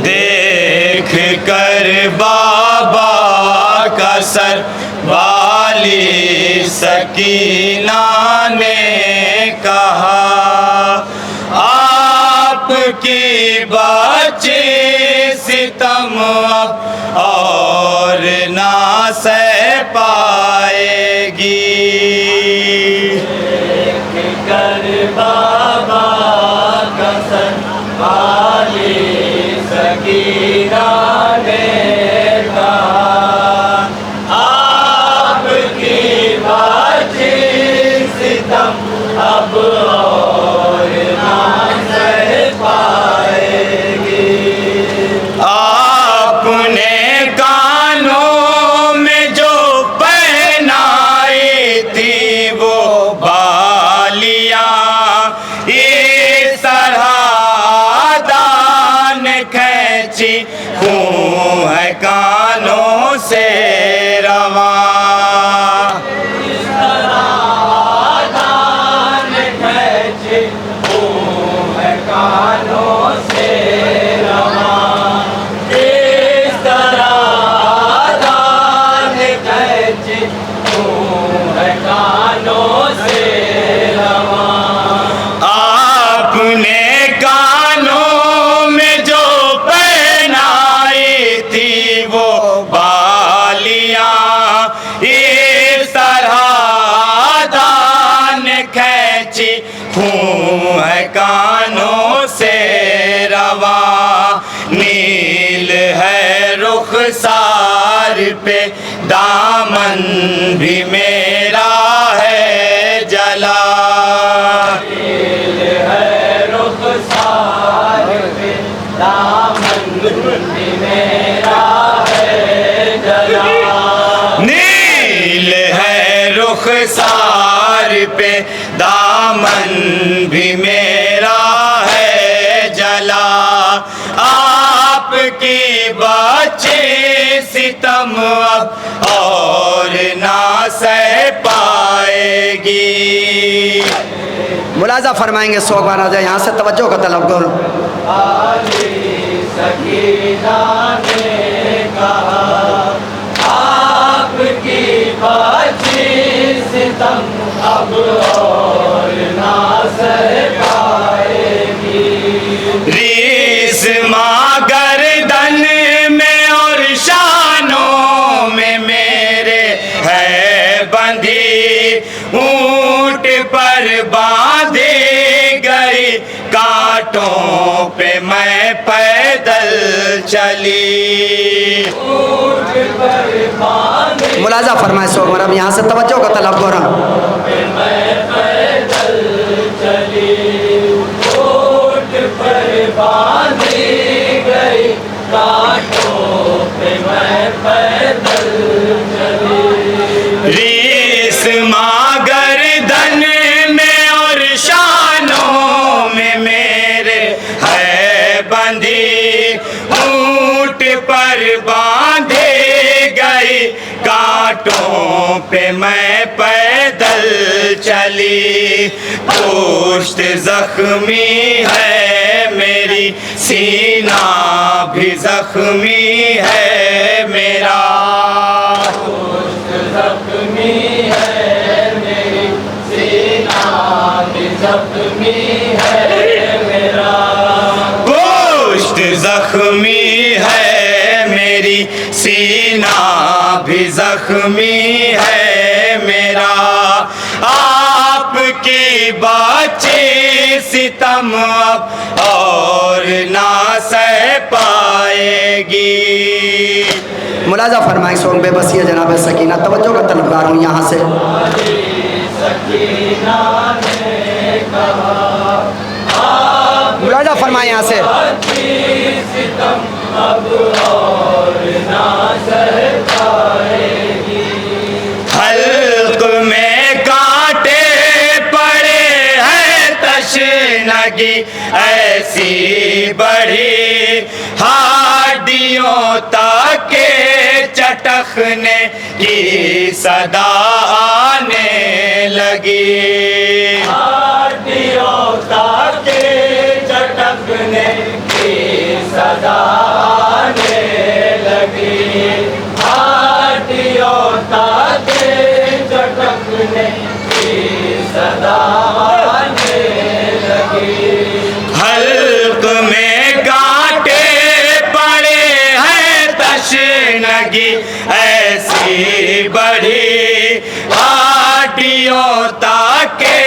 देख कर बाबा का सर वाली सकीना ने कहा, आपकी बच्ची सितम अब और ना सह पाएगी। देख कर बाबा का सर वाली सकीना ने कहा, आपकी बच्ची सितम अब और ना सह पाएगी। आपने कानों में जो पहनाई थी वो बालियां, इस तरह दान खींची खूं है कानों से रवा। इस तरह दान खींची खूं है कानों से रवा। इस तरह दान खींची खूं है कानों से रवा। आपने कानों में जो पहनाई थी वो बालियां, इस तरह दान खींची खूं है कानों से रवा। नील है रुखसार पे दामन भी मेरा है जला। नील है रुखसार पे दामन भी मेरा है जला। नील है रुखसार पे दामन भी मेरा है जला। आपकी बच्ची सितम अब और ना सह पाएगी। मुलाजा फरमाएंगे सोगवाना जाए, यहाँ से तवज्जो का तलब करो। सकीना ने कहा, आपकी बच्ची सितम अब और ना सह पाएगी। रीस माँ गर्दन में और शानों में मेरे है बंधी, ऊंट पर बांधी गई कांटों पे मैं पैदल चली। ऊंट पर बांधी मुलाजा फरमाए सोगवार, अब यहाँ से तवज्जो का तलब करो। मैं पैदल चली। ऊंट पर बांधी गई कांटों पे मैं पैदल चली। रीस माँ गर्दन में और शानों में मेरे है बंधी, ऊंट पर बांधी गई कांटों पे मैं पैदल चली। पोस्ट जख्मी है मेरी, सीना भी जख्मी है मेरा। पोस्ट जख्मी है मेरी, सीना भी जख्मी है मेरा। पोस्ट जख्मी है मेरी, सीना भी जख्मी है मेरा। आपकी बच्ची सितम अब और ना सह पाएगी। मुलाजा फरमाएंगे सोग बेबसी है जनाब सकीना, तवज्जो का तलबगार हूँ यहाँ से। सकीना ने कहा, मुलाजा फरमाए यहाँ से। सितम अब और ना सह पाएगी। हल्क में कांटे पड़े हैं तशनगी ऐसी बढ़ी, हाडियों तक के चटकने की सदा आने लगी। हाडियों तक के चटकने की सदा लगी, ऐसी बड़ी हाटियों ताके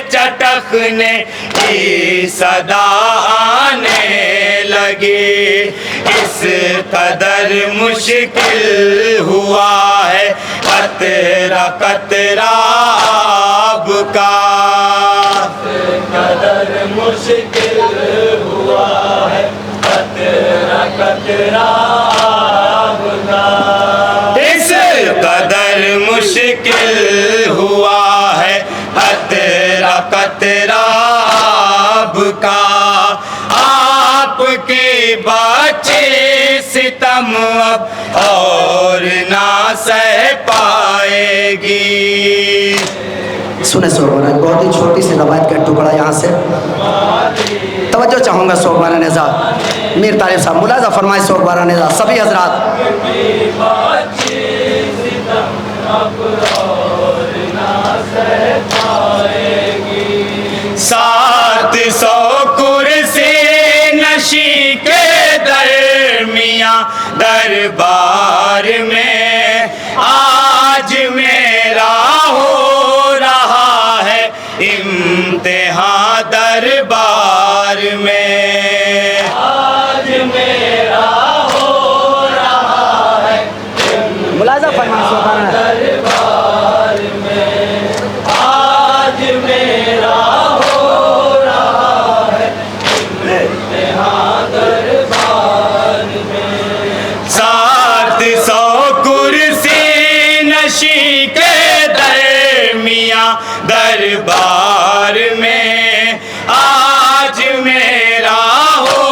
चटकने की सदा आने लगी। इस कदर मुश्किल हुआ है कतरा कतरा आब का, कदर मुश्किल हुआ है कतरा कतरा आब का। इस कदर मुश्किल हुआ है कतरा कतरा आब का। आपके बच्चे सितम अब और ना सह पाएगी। सुने सोहबाना, बहुत ही छोटी सी रवायत का टुकड़ा यहाँ से तवज्जो चाहूँगा। सोहबाना नेज़ा मीर तारिफ साहब मुलाजा फरमाए। सोहबाना नेज़ा सभी हजरात, सात सौ कुर्सी नशी के दरमिया दरबार में आज मेरा हो रहा है इम्तिहान दरबार में, आज मेरा हो रहा है मुलाजा फरमाए। सोहबाना दरबार में, आज मेरा हो रहा है इम्तिहान दरबार में। 700 कुर्सी नशी के दरमिया दरबार में आज मेरा हो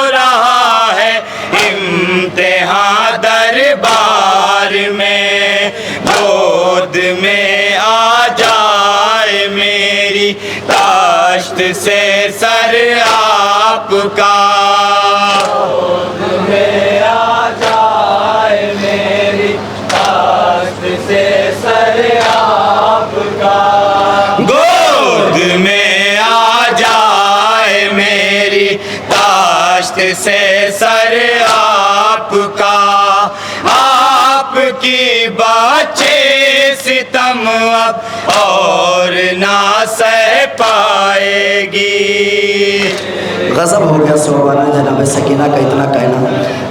रहा है इम्तिहान दरबार में। गोद में आ जाए मेरी ताश्त से सर आपका, गोद में आ जाए मेरी ताश्त से सर आपका, गोद में आ जाए मेरी ताश्त से सर आपका। आपकी बच्चे सितम अब और ना सह पाएगी। गज़ब हो गया सोहबाना जनाब सकीना का इतना कहना,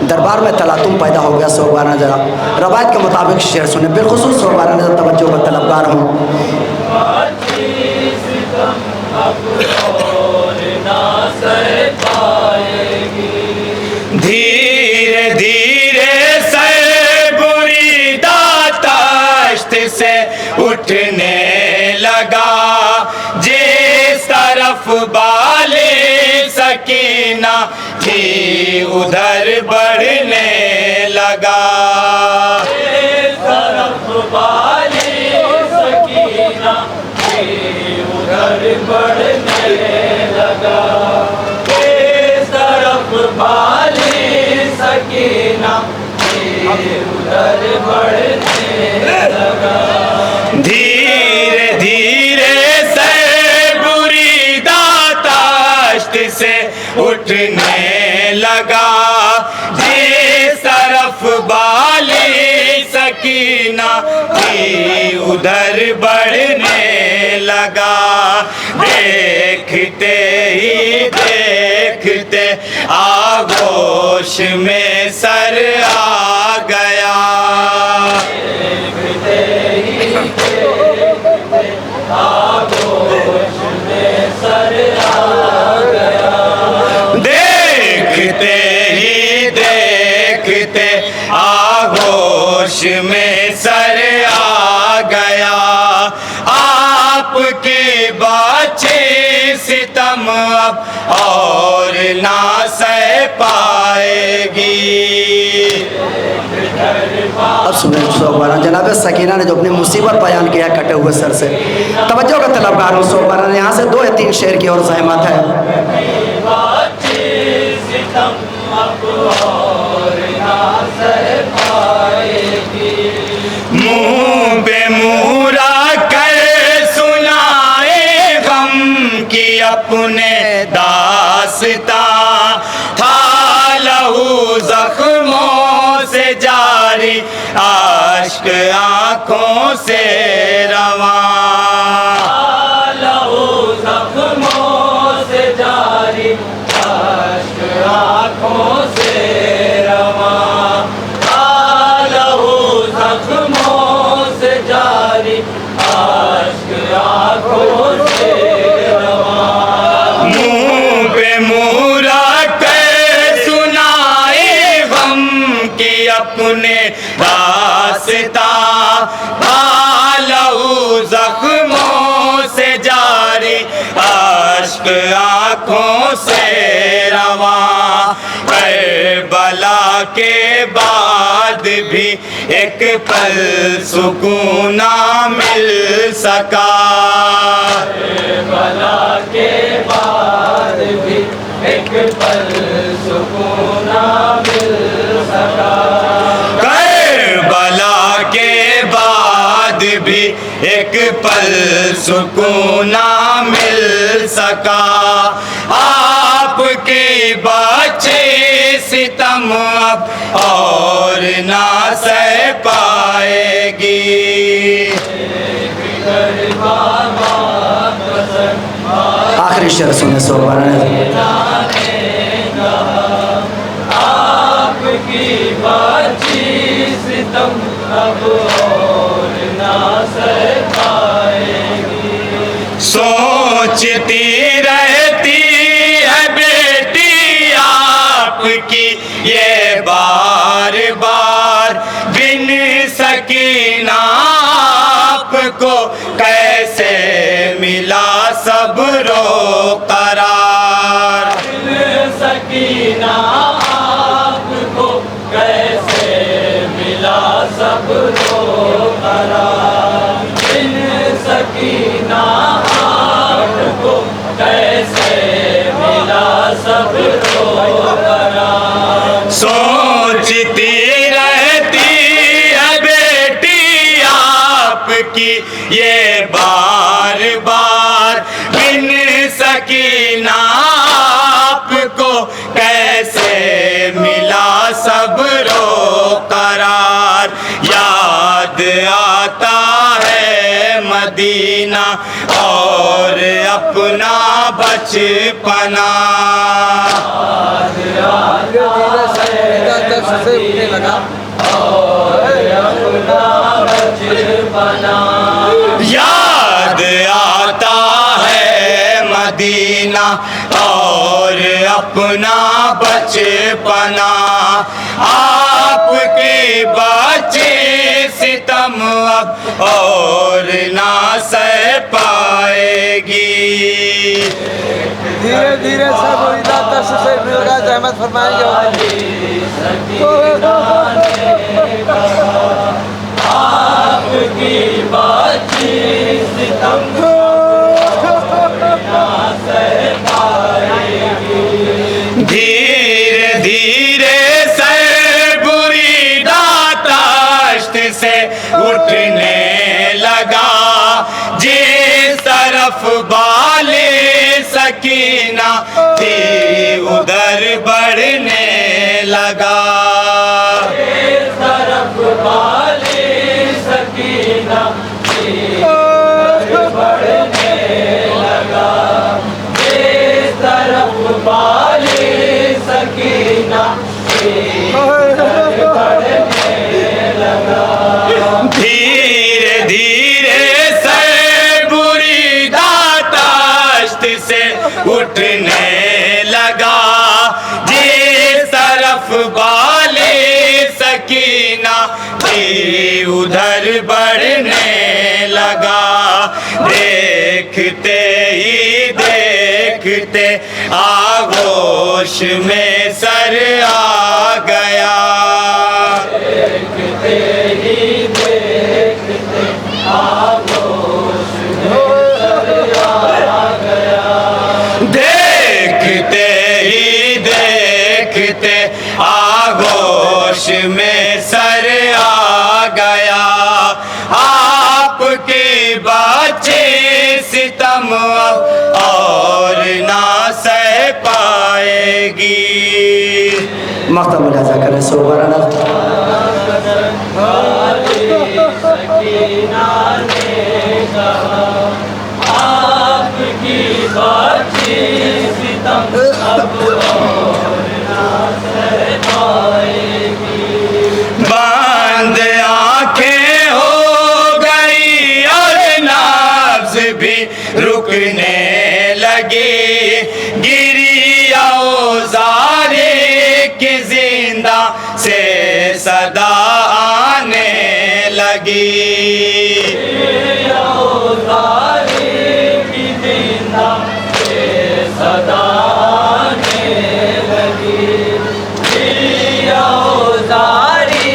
दरबार में तलातुम पैदा हो गया। सोहबाना जरा रवायत के मुताबिक शेर सुने, बिलखुसूस सोहबाना जरा तवज्जो का तलबगार हूँ। धीरे धीरे सर बुरीदा ताश्त से उठने लगा, जिस तरफ बाले सकीना थी उधर बढ़ने लगा, जिस तरफ बाले सकीना थी उधर बढ़ने लगा, जिस तरफ बाले सकीना उधर बढ़ने लगा। धीरे धीरे से बुरीदा ताश्त से उठने लगा, जिस तरफ बाली सकीना थी उधर बढ़ने लगा। देखते ही देखते आगोश में सर आ गया, देखते ही देखते आगोश में सर आ गया, देखते ही देखते आगोश में सर आ गया। आपके बच्चे सितम अब और ना सह पाएगी। अब सुने सोहबाना जनाब सकीना ने जो अपनी मुसीबत बयान किया कटे हुए सर से, तवज्जो का तलबगार हूँ। सोहबाना ने यहाँ से 2 या 3 शेर की और सहमत है। मुँह पे मुँह कर सुनाए गम की अपने दास्तां, था लहू जख्मों से जारी से रवा, लहू जख्मों से जारी अश्क आँखों से रवा, लहू जख्मों से जारी अश्क आँखों से रवा। मुंह पे मुंह रख कर सुनाए गम की अपने दास्ता, लहू जख्मों से जारी अश्क आँखों से रवा। करबला के बाद भी एक पल सुकून ना मिल सका, करबला के बाद भी एक पल सुकून ना मिल सका, करबला के बाद भी एक पल सुकून ना मिल सका। आपके बच्चे सितम अब और ना सह पाएगी, आखिरी शेर सुने सुभान अल्लाह। आपकी बाची सितम अब और ना सह पाएगी। सोचती रहती है बेटी आपकी ये बार बार, बिन सकीना आपको कैसे मिला सब्रो करार, बिन सकीना आपको कैसे मिला सब्रो करार, बिन सकीना आपको कैसे मिला सब्रो करार। सोचती रहती है बेटी आपकी ये बार बार, बिन सकीना आपको कैसे मिला सब्रो करार। याद आता है मदीना और अपना बचपना, याद आता है मदीना और अपना बचपना। आपके बच्चे सितम अब और ना सह पाएगी, धीरे धीरे सब से जहमत फरमाएंगे। आपकी बाची सितम ना सह पाएगी। धीरे धीरे सर बुरी दाश्त से उठने लगा, जिस तरफ बाले सकीना थी उधर बढ़ने लगा, जिस तरफ बाले सकीना थी उधर बढ़ने लगा, जिस तरफ बाले सकीना थी उधर बढ़ने लगा। धीरे धीरे सर बुरी दाश्त से उठने लगा, जिस तरफ बाले सकीना थी उधर बढ़ने लगा। देखते ही देखते आगोश में सर आ गया, देखते ही देखते आगोश में सर आ गया, देखते ही देखते आगोश में सर आ गया। आपके बच्चे सितम और ना सह पाएगी। मख्ता मुलाजा करें सुभान अल्लाह। सकीना ने कहा आपकी बाची सितम अब और ना सह पाएगी। बंद आंखें हो गई और नब्ज भी रुकने लगी, गिरी औज़ारे की जिंदा से सदा आने लगी। औज़ारे की जिंदा से सदा आने लगी। औज़ारी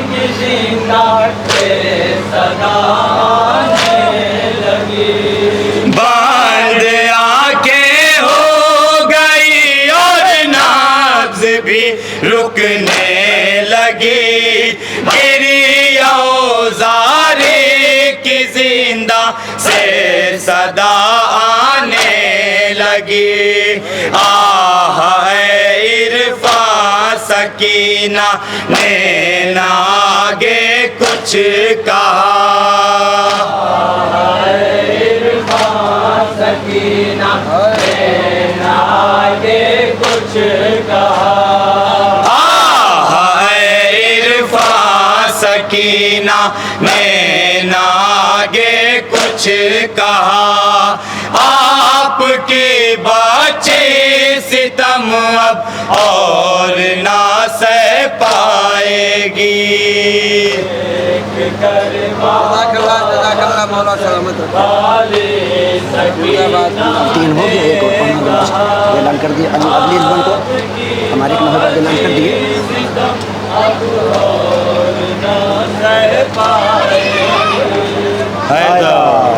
की जिंदा से सदा आने लगी। बंद आंखें हो गई और नब्ज़ भी रुकने लगी, गिरी औज़ारे की जिंदा से सदा आने लगी। आह इरफा सकीना ने ना आगे कुछ कहा, सकीना आगे कुछ कहा। इरफा सकीना ने ना आगे कुछ कहा, आपके बच्चे सितम अब और ना सह पाएगी। जज़ाकल्लाह मौला सलामत तीन हो गया, एक और ऐलान कर दिया। अगली इस को हमारे एक ऐलान कर दिए।